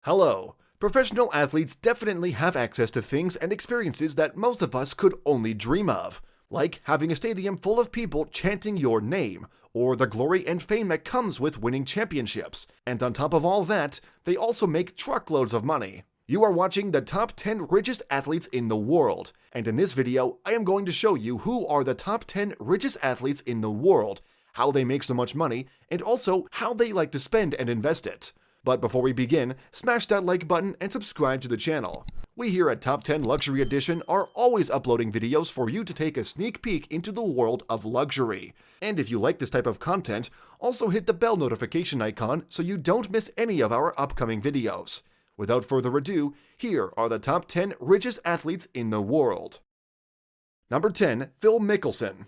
Hello. Professional athletes definitely have access to things and experiences that most of us could only dream of, like having a stadium full of people chanting your name, or the glory and fame that comes with winning championships. And on top of all that, they also make truckloads of money. You are watching the top 10 richest athletes in the world, and in this video, I am going to show you who are the top 10 richest athletes in the world, how they make so much money, and also how they like to spend and invest it. But before we begin, smash that like button and subscribe to the channel. We here at Top 10 Luxury Edition are always uploading videos for you to take a sneak peek into the world of luxury. And if you like this type of content, also hit the bell notification icon so you don't miss any of our upcoming videos. Without further ado, here are the top 10 richest athletes in the world. Number 10, Phil Mickelson.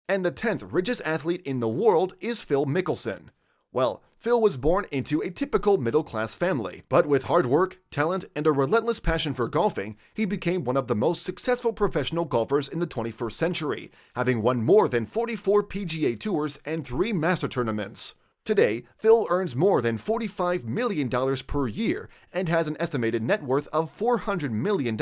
And the 10th richest athlete in the world is Phil Mickelson. Well, Phil was born into a typical middle-class family, but with hard work, talent, and a relentless passion for golfing, he became one of the most successful professional golfers in the 21st century, having won more than 44 PGA Tours and 3 Master Tournaments. Today, Phil earns more than $45 million per year and has an estimated net worth of $400 million,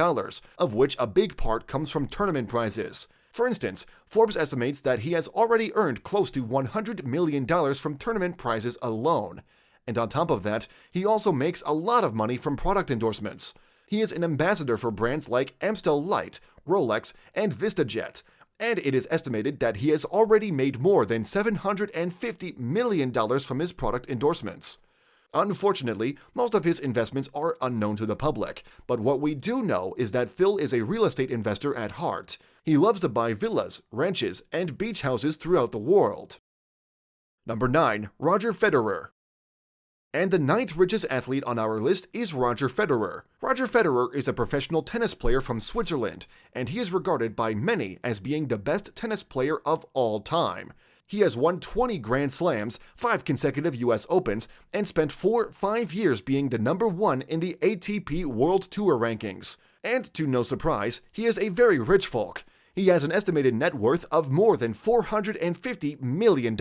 of which a big part comes from tournament prizes. For instance, Forbes estimates that he has already earned close to $100 million from tournament prizes alone. And on top of that, he also makes a lot of money from product endorsements. He is an ambassador for brands like Amstel Light, Rolex, and VistaJet, and it is estimated that he has already made more than $750 million from his product endorsements. Unfortunately, most of his investments are unknown to the public, but what we do know is that Phil is a real estate investor at heart. He loves to buy villas, ranches, and beach houses throughout the world. Number 9, Roger Federer. And the 9th richest athlete on our list is Roger Federer. Roger Federer is a professional tennis player from Switzerland, and he is regarded by many as being the best tennis player of all time. He has won 20 Grand Slams, 5 consecutive US Opens, and spent 5 years being the number 1 in the ATP World Tour rankings. And to no surprise, he is a very rich folk. He has an estimated net worth of more than $450 million.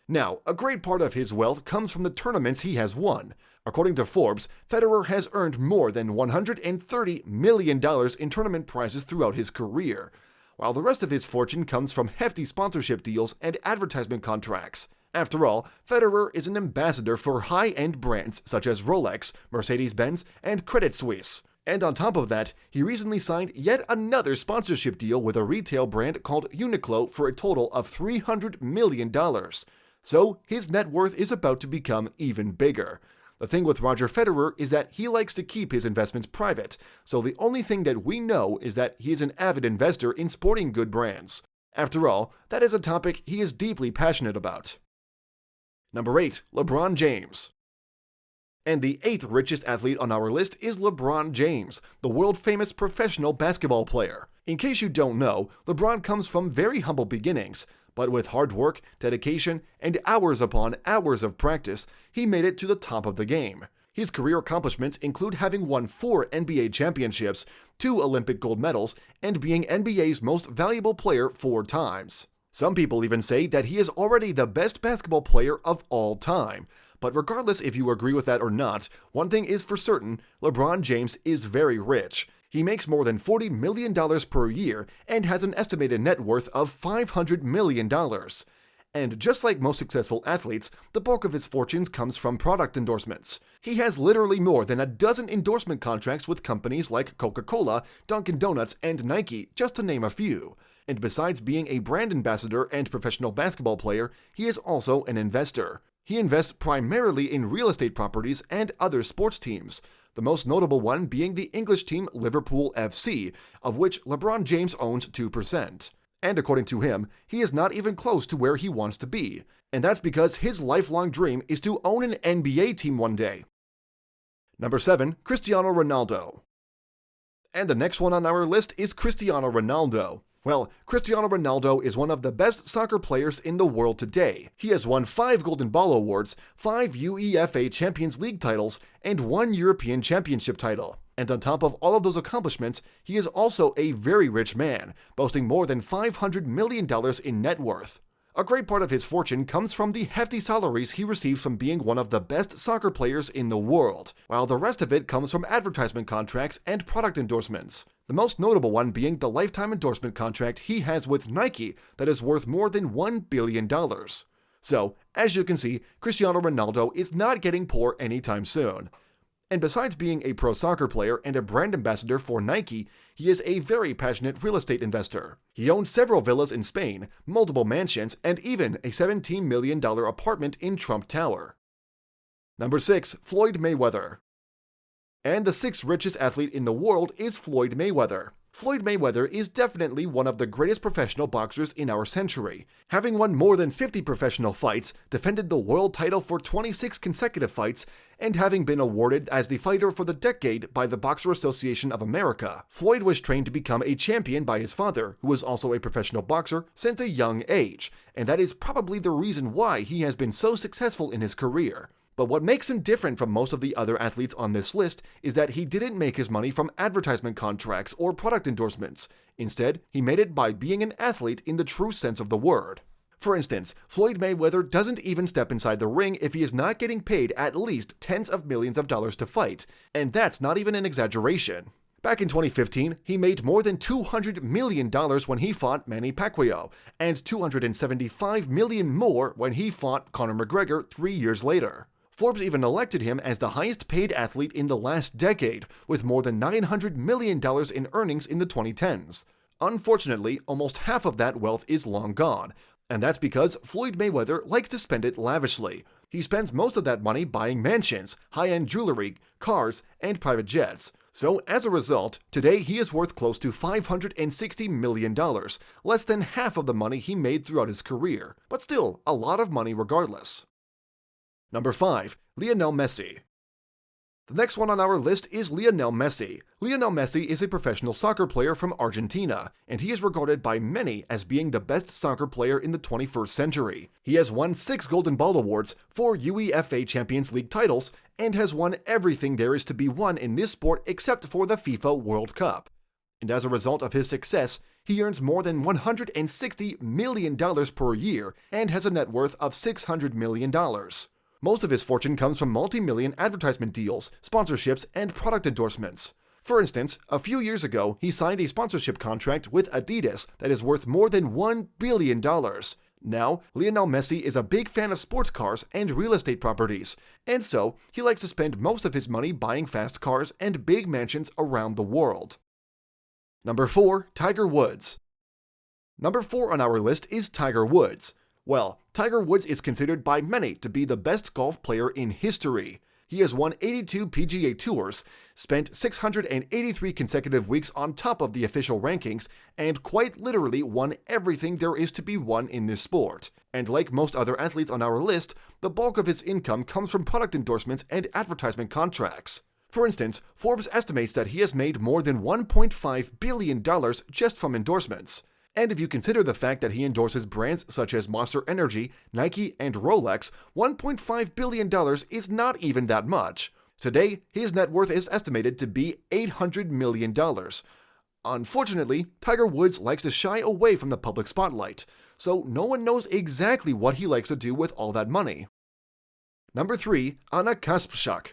Now, a great part of his wealth comes from the tournaments he has won. According to Forbes, Federer has earned more than $130 million in tournament prizes throughout his career, while the rest of his fortune comes from hefty sponsorship deals and advertisement contracts. After all, Federer is an ambassador for high-end brands such as Rolex, Mercedes-Benz, and Credit Suisse. And on top of that, he recently signed yet another sponsorship deal with a retail brand called Uniqlo for a total of $300 million. So, his net worth is about to become even bigger. The thing with Roger Federer is that he likes to keep his investments private, so the only thing that we know is that he is an avid investor in sporting good brands. After all, that is a topic he is deeply passionate about. Number 8, LeBron James. And the 8th richest athlete on our list is LeBron James, the world-famous professional basketball player. In case you don't know, LeBron comes from very humble beginnings, but with hard work, dedication, and hours upon hours of practice, he made it to the top of the game. His career accomplishments include having won 4 NBA championships, 2 Olympic gold medals, and being NBA's most valuable player 4 times. Some people even say that he is already the best basketball player of all time. But regardless if you agree with that or not, one thing is for certain, LeBron James is very rich. He makes more than $40 million per year and has an estimated net worth of $500 million. And just like most successful athletes, the bulk of his fortune comes from product endorsements. He has literally more than a dozen endorsement contracts with companies like Coca-Cola, Dunkin' Donuts, and Nike, just to name a few. And besides being a brand ambassador and professional basketball player, he is also an investor. He invests primarily in real estate properties and other sports teams, the most notable one being the English team Liverpool FC, of which LeBron James owns 2%. And according to him, he is not even close to where he wants to be, and that's because his lifelong dream is to own an NBA team one day. Number 7, Cristiano Ronaldo. And the next one on our list is Cristiano Ronaldo. Well, Cristiano Ronaldo is one of the best soccer players in the world today. He has won 5 Golden Ball awards, 5 UEFA Champions League titles, and 1 European Championship title. And on top of all of those accomplishments, he is also a very rich man, boasting more than $500 million in net worth. A great part of his fortune comes from the hefty salaries he receives from being one of the best soccer players in the world, while the rest of it comes from advertisement contracts and product endorsements. The most notable one being the lifetime endorsement contract he has with Nike that is worth more than $1 billion. So, as you can see, Cristiano Ronaldo is not getting poor anytime soon. And besides being a pro soccer player and a brand ambassador for Nike, he is a very passionate real estate investor. He owns several villas in Spain, multiple mansions, and even a $17 million apartment in Trump Tower. Number 6. Floyd Mayweather. And the 6th richest athlete in the world is Floyd Mayweather. Floyd Mayweather is definitely one of the greatest professional boxers in our century, having won more than 50 professional fights, defended the world title for 26 consecutive fights, and having been awarded as the Fighter for the Decade by the Boxer Association of America. Floyd was trained to become a champion by his father, who was also a professional boxer, since a young age, and that is probably the reason why he has been so successful in his career. But what makes him different from most of the other athletes on this list is that he didn't make his money from advertisement contracts or product endorsements. Instead, he made it by being an athlete in the true sense of the word. For instance, Floyd Mayweather doesn't even step inside the ring if he is not getting paid at least tens of millions of dollars to fight, and that's not even an exaggeration. Back in 2015, he made more than $200 million when he fought Manny Pacquiao, and $275 million more when he fought Conor McGregor 3 years later. Forbes even elected him as the highest paid athlete in the last decade, with more than $900 million in earnings in the 2010s. Unfortunately, almost half of that wealth is long gone, and that's because Floyd Mayweather likes to spend it lavishly. He spends most of that money buying mansions, high-end jewelry, cars, and private jets. So as a result, today he is worth close to $560 million, less than half of the money he made throughout his career, but still a lot of money regardless. Number 5. Lionel Messi. The next one on our list is Lionel Messi. Lionel Messi is a professional soccer player from Argentina, and he is regarded by many as being the best soccer player in the 21st century. He has won 6 Golden Ball awards, 4 UEFA Champions League titles, and has won everything there is to be won in this sport except for the FIFA World Cup. And as a result of his success, he earns more than $160 million per year and has a net worth of $600 million. Most of his fortune comes from multi-million advertisement deals, sponsorships, and product endorsements. For instance, a few years ago, he signed a sponsorship contract with Adidas that is worth more than $1 billion. Now, Lionel Messi is a big fan of sports cars and real estate properties, and so he likes to spend most of his money buying fast cars and big mansions around the world. Number 4. Tiger Woods. Number 4 on our list is Tiger Woods. Well, Tiger Woods is considered by many to be the best golf player in history. He has won 82 PGA Tours, spent 683 consecutive weeks on top of the official rankings, and quite literally won everything there is to be won in this sport. And like most other athletes on our list, the bulk of his income comes from product endorsements and advertisement contracts. For instance, Forbes estimates that he has made more than $1.5 billion just from endorsements. And if you consider the fact that he endorses brands such as Monster Energy, Nike, and Rolex, $1.5 billion is not even that much. Today, his net worth is estimated to be $800 million. Unfortunately, Tiger Woods likes to shy away from the public spotlight, so no one knows exactly what he likes to do with all that money. Number 3. Anna Kasprzak.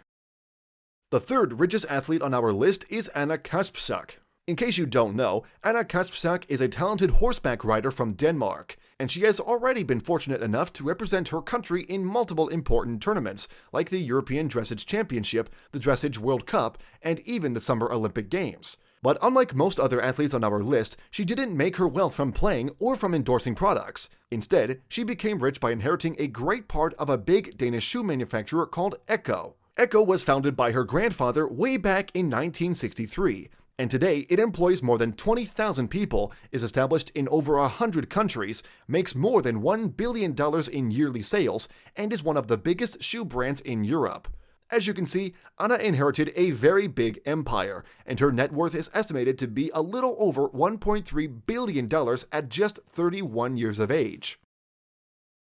The 3rd richest athlete on our list is Anna Kasprzak. In case you don't know, Anna Kasprzak is a talented horseback rider from Denmark, and she has already been fortunate enough to represent her country in multiple important tournaments, like the European Dressage Championship, the Dressage World Cup, and even the Summer Olympic Games. But unlike most other athletes on our list, she didn't make her wealth from playing or from endorsing products. Instead, she became rich by inheriting a great part of a big Danish shoe manufacturer called Ecco. Ecco was founded by her grandfather way back in 1963. And today, it employs more than 20,000 people, is established in over 100 countries, makes more than $1 billion in yearly sales, and is one of the biggest shoe brands in Europe. As you can see, Anna inherited a very big empire, and her net worth is estimated to be a little over $1.3 billion at just 31 years of age.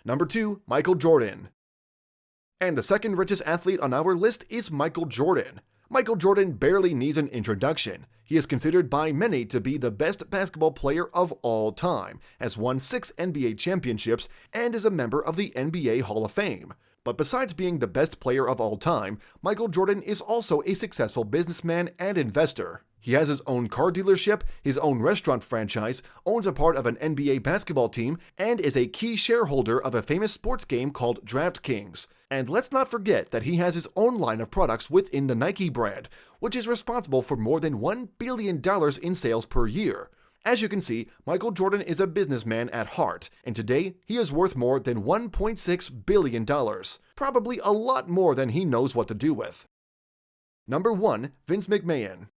Number 2. Michael Jordan. And the 2nd richest athlete on our list is Michael Jordan. Michael Jordan barely needs an introduction. He is considered by many to be the best basketball player of all time, has won 6 NBA championships, and is a member of the NBA Hall of Fame. But besides being the best player of all time, Michael Jordan is also a successful businessman and investor. He has his own car dealership, his own restaurant franchise, owns a part of an NBA basketball team, and is a key shareholder of a famous sports game called DraftKings. And let's not forget that he has his own line of products within the Nike brand, which is responsible for more than $1 billion in sales per year. As you can see, Michael Jordan is a businessman at heart, and today he is worth more than $1.6 billion, probably a lot more than he knows what to do with. Number 1. Vince McMahon.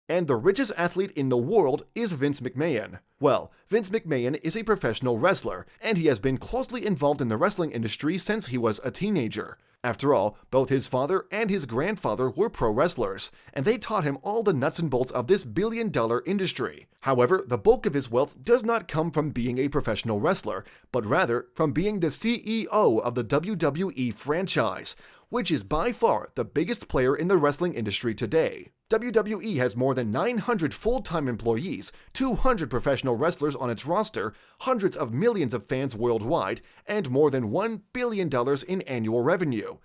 And the richest athlete in the world is Vince McMahon. Well, Vince McMahon is a professional wrestler, and he has been closely involved in the wrestling industry since he was a teenager. After all, both his father and his grandfather were pro wrestlers, and they taught him all the nuts and bolts of this billion-dollar industry. However, the bulk of his wealth does not come from being a professional wrestler, but rather from being the CEO of the WWE franchise, which is by far the biggest player in the wrestling industry today. WWE has more than 900 full-time employees, 200 professional wrestlers on its roster, hundreds of millions of fans worldwide, and more than $1 billion in annual revenue.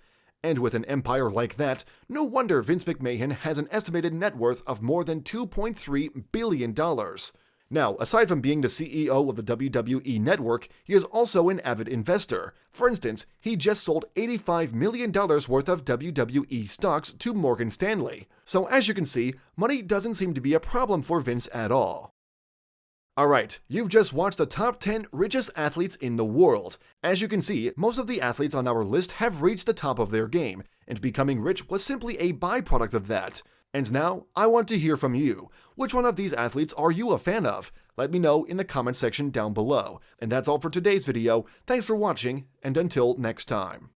And with an empire like that, no wonder Vince McMahon has an estimated net worth of more than $2.3 billion. Now, aside from being the CEO of the WWE Network, he is also an avid investor. For instance, he just sold $85 million worth of WWE stocks to Morgan Stanley. So as you can see, money doesn't seem to be a problem for Vince at all. Alright, you've just watched the top 10 richest athletes in the world. As you can see, most of the athletes on our list have reached the top of their game, and becoming rich was simply a byproduct of that. And now, I want to hear from you. Which one of these athletes are you a fan of? Let me know in the comment section down below. And that's all for today's video. Thanks for watching, and until next time.